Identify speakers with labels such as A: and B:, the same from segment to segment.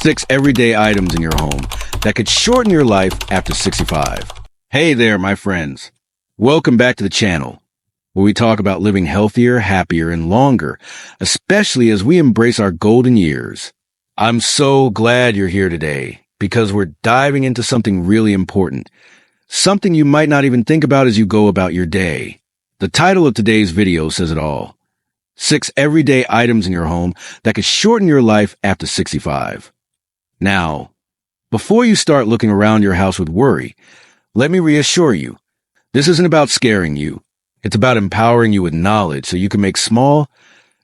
A: 6 everyday items in your home that could shorten your life after 65. Hey there, my friends. Welcome back to the channel, where we talk about living healthier, happier, and longer, especially as we embrace our golden years. I'm so glad you're here today because we're diving into something really important, something you might not even think about as you go about your day. The title of today's video says it all. 6 everyday items in your home that could shorten your life after 65. Now, before you start looking around your house with worry, let me reassure you, this isn't about scaring you. It's about empowering you with knowledge so you can make small,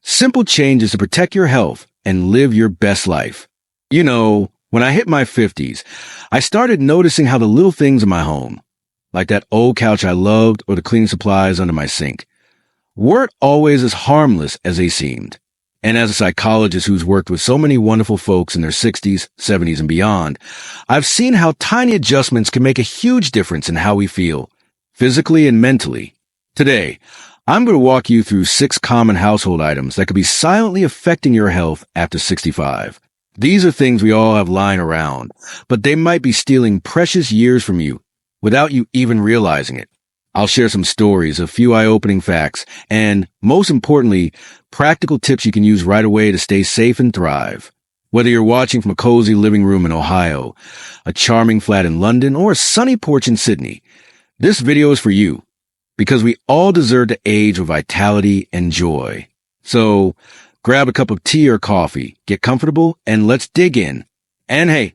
A: simple changes to protect your health and live your best life. You know, when I hit my 50s, I started noticing how the little things in my home, like that old couch I loved or the cleaning supplies under my sink, weren't always as harmless as they seemed. And as a psychologist who's worked with so many wonderful folks in their 60s, 70s, and beyond, I've seen how tiny adjustments can make a huge difference in how we feel, physically and mentally. Today, I'm going to walk you through 6 common household items that could be silently affecting your health after 65. These are things we all have lying around, but they might be stealing precious years from you without you even realizing it. I'll share some stories, a few eye-opening facts, and, most importantly, practical tips you can use right away to stay safe and thrive. Whether you're watching from a cozy living room in Ohio, a charming flat in London, or a sunny porch in Sydney, this video is for you, because we all deserve to age with vitality and joy. So, grab a cup of tea or coffee, get comfortable, and let's dig in. And hey,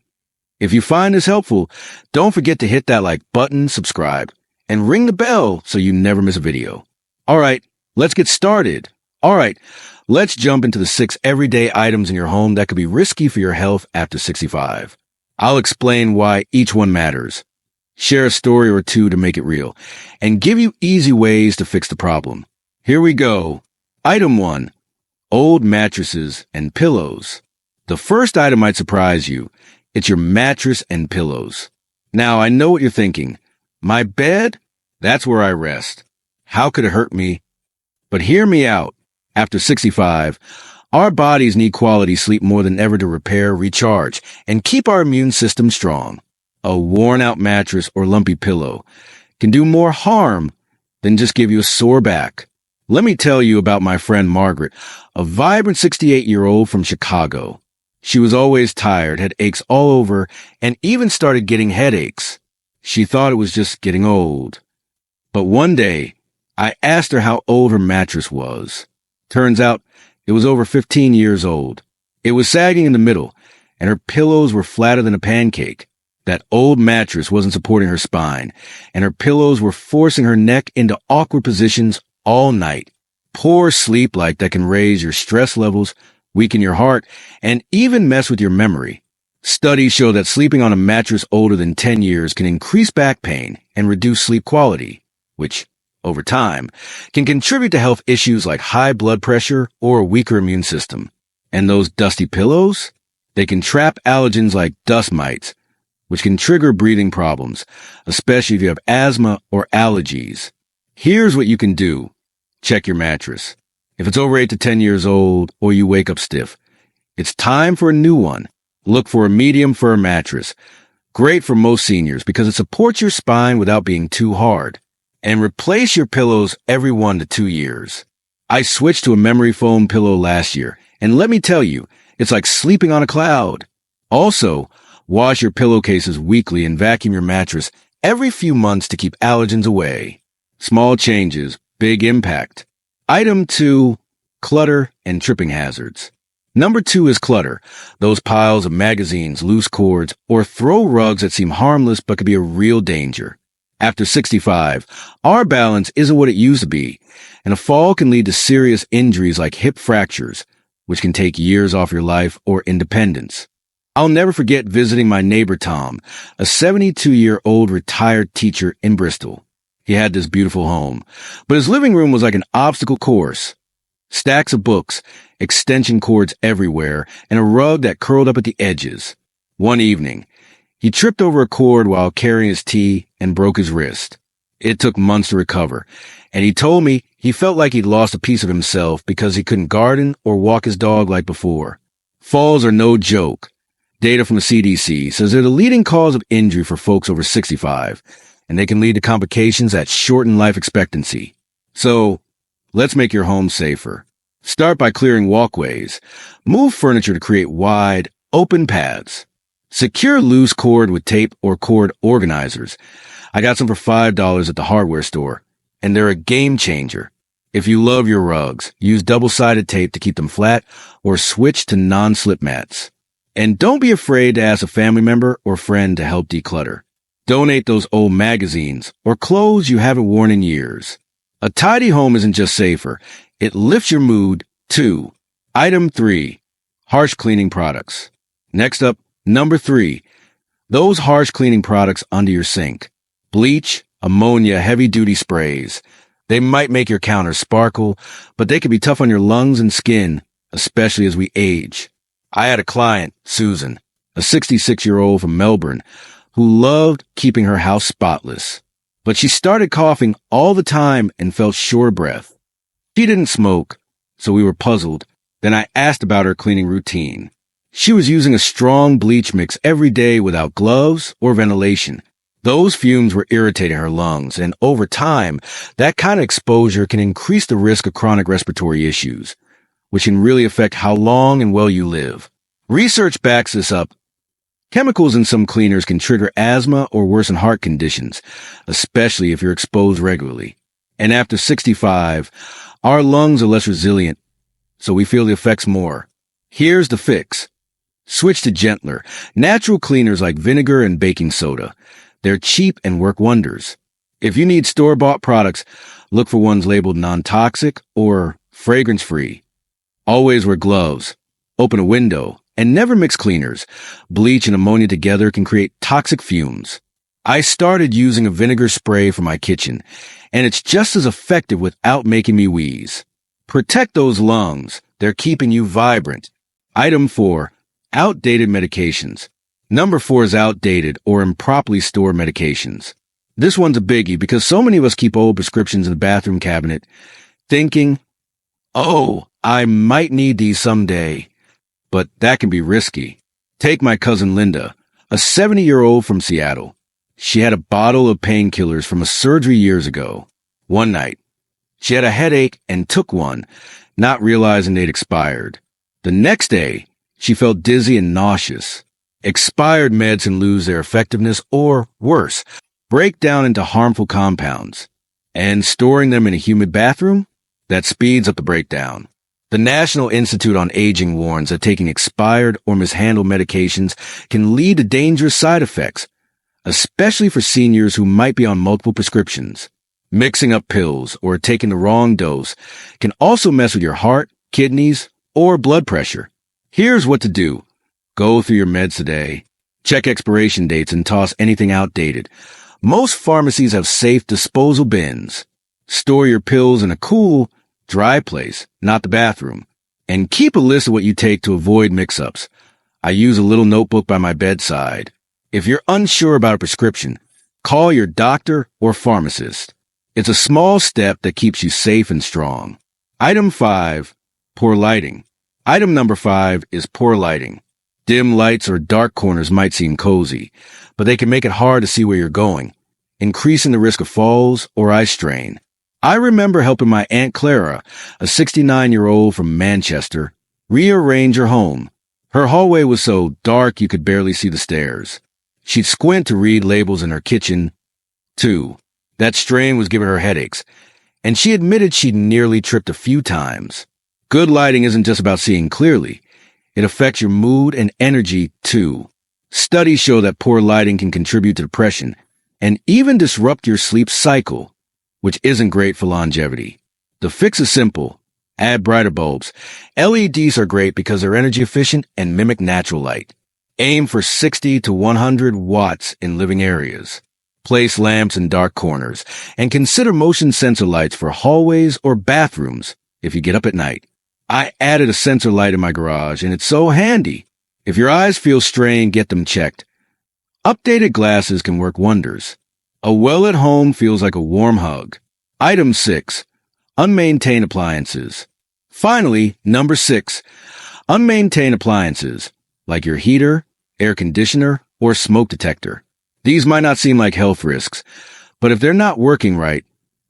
A: if you find this helpful, don't forget to hit that like button, subscribe, and ring the bell so you never miss a video. All right, let's get started. All right, let's jump into the 6 everyday items in your home that could be risky for your health after 65. I'll explain why each one matters, share a story or two to make it real, and give you easy ways to fix the problem. Here we go. Item 1, old mattresses and pillows. The first item might surprise you. It's your mattress and pillows. Now, I know what you're thinking. My bed? That's where I rest. How could it hurt me? But hear me out. After 65, our bodies need quality sleep more than ever to repair, recharge, and keep our immune system strong. A worn-out mattress or lumpy pillow can do more harm than just give you a sore back. Let me tell you about my friend Margaret, a vibrant 68-year-old from Chicago. She was always tired, had aches all over, and even started getting headaches. She thought it was just getting old. But one day, I asked her how old her mattress was. Turns out, it was over 15 years old. It was sagging in the middle, and her pillows were flatter than a pancake. That old mattress wasn't supporting her spine, and her pillows were forcing her neck into awkward positions all night. Poor sleep like that can raise your stress levels, weaken your heart, and even mess with your memory. Studies show that sleeping on a mattress older than 10 years can increase back pain and reduce sleep quality, which, over time, can contribute to health issues like high blood pressure or a weaker immune system. And those dusty pillows? They can trap allergens like dust mites, which can trigger breathing problems, especially if you have asthma or allergies. Here's what you can do. Check your mattress. If it's over 8 to 10 years old or you wake up stiff, it's time for a new one. Look for a medium firm mattress. Great for most seniors because it supports your spine without being too hard. And replace your pillows every 1 to 2 years. I switched to a memory foam pillow last year, and let me tell you, it's like sleeping on a cloud. Also, wash your pillowcases weekly and vacuum your mattress every few months to keep allergens away. Small changes, big impact. Item 2, clutter and tripping hazards. Number 2 is clutter, those piles of magazines, loose cords, or throw rugs that seem harmless but could be a real danger. After 65, our balance isn't what it used to be, and a fall can lead to serious injuries like hip fractures, which can take years off your life or independence. I'll never forget visiting my neighbor Tom, a 72-year-old retired teacher in Bristol. He had this beautiful home, but his living room was like an obstacle course. Stacks of books, extension cords everywhere, and a rug that curled up at the edges. One evening, he tripped over a cord while carrying his tea and broke his wrist. It took months to recover, and he told me he felt like he'd lost a piece of himself because he couldn't garden or walk his dog like before. Falls are no joke. Data from the CDC says they're the leading cause of injury for folks over 65, and they can lead to complications that shorten life expectancy. So, let's make your home safer. Start by clearing walkways. Move furniture to create wide, open paths. Secure loose cord with tape or cord organizers. I got some for $5 at the hardware store, and they're a game changer. If you love your rugs, use double-sided tape to keep them flat or switch to non-slip mats. And don't be afraid to ask a family member or friend to help declutter. Donate those old magazines or clothes you haven't worn in years. A tidy home isn't just safer, it lifts your mood, too. Item 3. Harsh cleaning products. Next up, number 3. Those harsh cleaning products under your sink. Bleach, ammonia, heavy-duty sprays. They might make your counter sparkle, but they can be tough on your lungs and skin, especially as we age. I had a client, Susan, a 66-year-old from Melbourne, who loved keeping her house spotless. But she started coughing all the time and felt short of breath. She didn't smoke, so we were puzzled. Then I asked about her cleaning routine. She was using a strong bleach mix every day without gloves or ventilation. Those fumes were irritating her lungs, and over time, that kind of exposure can increase the risk of chronic respiratory issues, which can really affect how long and well you live. Research backs this up. Chemicals in some cleaners can trigger asthma or worsen heart conditions, especially if you're exposed regularly. And after 65, our lungs are less resilient, so we feel the effects more. Here's the fix. Switch to gentler, natural cleaners like vinegar and baking soda. They're cheap and work wonders. If you need store-bought products, look for ones labeled non-toxic or fragrance-free. Always wear gloves. Open a window. And never mix cleaners. Bleach and ammonia together can create toxic fumes. I started using a vinegar spray for my kitchen, and it's just as effective without making me wheeze. Protect those lungs. They're keeping you vibrant. Item 4. Outdated medications. Number 4 is outdated or improperly stored medications. This one's a biggie because so many of us keep old prescriptions in the bathroom cabinet, thinking, oh, I might need these someday. But that can be risky. Take my cousin Linda, a 70-year-old from Seattle. She had a bottle of painkillers from a surgery years ago. One night, she had a headache and took one, not realizing they'd expired. The next day, she felt dizzy and nauseous. Expired meds can lose their effectiveness or, worse, break down into harmful compounds. And storing them in a humid bathroom? That speeds up the breakdown. The National Institute on Aging warns that taking expired or mishandled medications can lead to dangerous side effects, especially for seniors who might be on multiple prescriptions. Mixing up pills or taking the wrong dose can also mess with your heart, kidneys, or blood pressure. Here's what to do. Go through your meds today. Check expiration dates and toss anything outdated. Most pharmacies have safe disposal bins. Store your pills in a cool, dry place, not the bathroom. And keep a list of what you take to avoid mix-ups. I use a little notebook by my bedside. If you're unsure about a prescription, call your doctor or pharmacist. It's a small step that keeps you safe and strong. Item 5. Poor lighting. Item number 5 is poor lighting. Dim lights or dark corners might seem cozy, but they can make it hard to see where you're going, increasing the risk of falls or eye strain. I remember helping my Aunt Clara, a 69-year-old from Manchester, rearrange her home. Her hallway was so dark you could barely see the stairs. She'd squint to read labels in her kitchen, too. That strain was giving her headaches, and she admitted she'd nearly tripped a few times. Good lighting isn't just about seeing clearly. It affects your mood and energy, too. Studies show that poor lighting can contribute to depression and even disrupt your sleep cycle, which isn't great for longevity. The fix is simple. Add brighter bulbs. LEDs are great because they're energy efficient and mimic natural light. Aim for 60 to 100 watts in living areas. Place lamps in dark corners and consider motion sensor lights for hallways or bathrooms if you get up at night. I added a sensor light in my garage, and it's so handy. If your eyes feel strained, get them checked. Updated glasses can work wonders. A well at home feels like a warm hug. Item 6. Unmaintained appliances. Finally, number 6. Unmaintained appliances, like your heater, air conditioner, or smoke detector. These might not seem like health risks, but if they're not working right,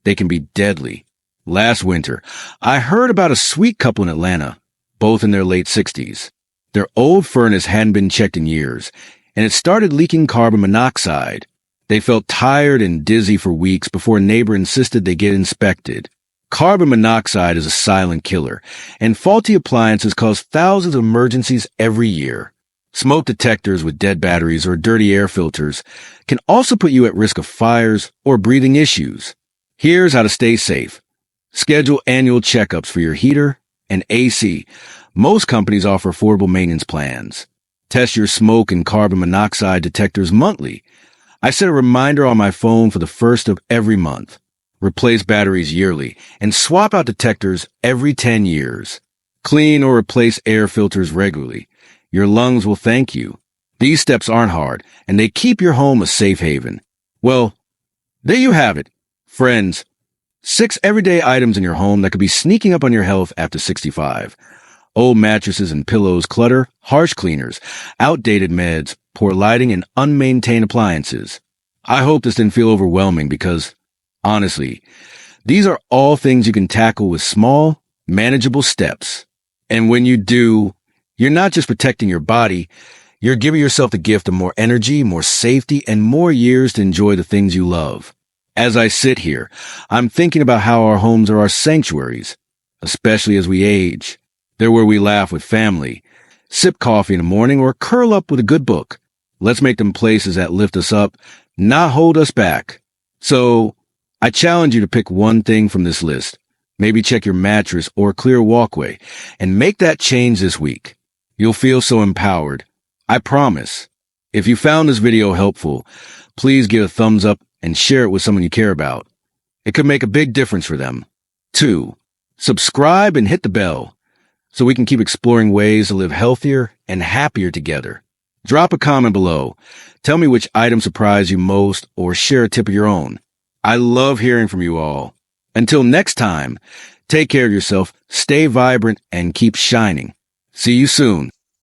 A: they can be deadly. Last winter, I heard about a sweet couple in Atlanta, both in their late 60s. Their old furnace hadn't been checked in years, and it started leaking carbon monoxide. They felt tired and dizzy for weeks before a neighbor insisted they get inspected. Carbon monoxide is a silent killer, and faulty appliances cause thousands of emergencies every year. Smoke detectors with dead batteries or dirty air filters can also put you at risk of fires or breathing issues. Here's how to stay safe. Schedule annual checkups for your heater and AC. Most companies offer affordable maintenance plans. Test your smoke and carbon monoxide detectors monthly. I set a reminder on my phone for the first of every month. Replace batteries yearly and swap out detectors every 10 years. Clean or replace air filters regularly. Your lungs will thank you. These steps aren't hard, and they keep your home a safe haven. Well, there you have it, friends. 6 everyday items in your home that could be sneaking up on your health after 65. Old mattresses and pillows, clutter, harsh cleaners, outdated meds, poor lighting, and unmaintained appliances. I hope this didn't feel overwhelming because, honestly, these are all things you can tackle with small, manageable steps. And when you do, you're not just protecting your body, you're giving yourself the gift of more energy, more safety, and more years to enjoy the things you love. As I sit here, I'm thinking about how our homes are our sanctuaries, especially as we age. They're where we laugh with family, sip coffee in the morning, or curl up with a good book. Let's make them places that lift us up, not hold us back. So, I challenge you to pick one thing from this list. Maybe check your mattress or clear walkway, and make that change this week. You'll feel so empowered. I promise. If you found this video helpful, please give a thumbs up and share it with someone you care about. It could make a big difference for them. 2. Subscribe and hit the bell so we can keep exploring ways to live healthier and happier together. Drop a comment below. Tell me which item surprised you most or share a tip of your own. I love hearing from you all. Until next time, take care of yourself, stay vibrant, and keep shining. See you soon.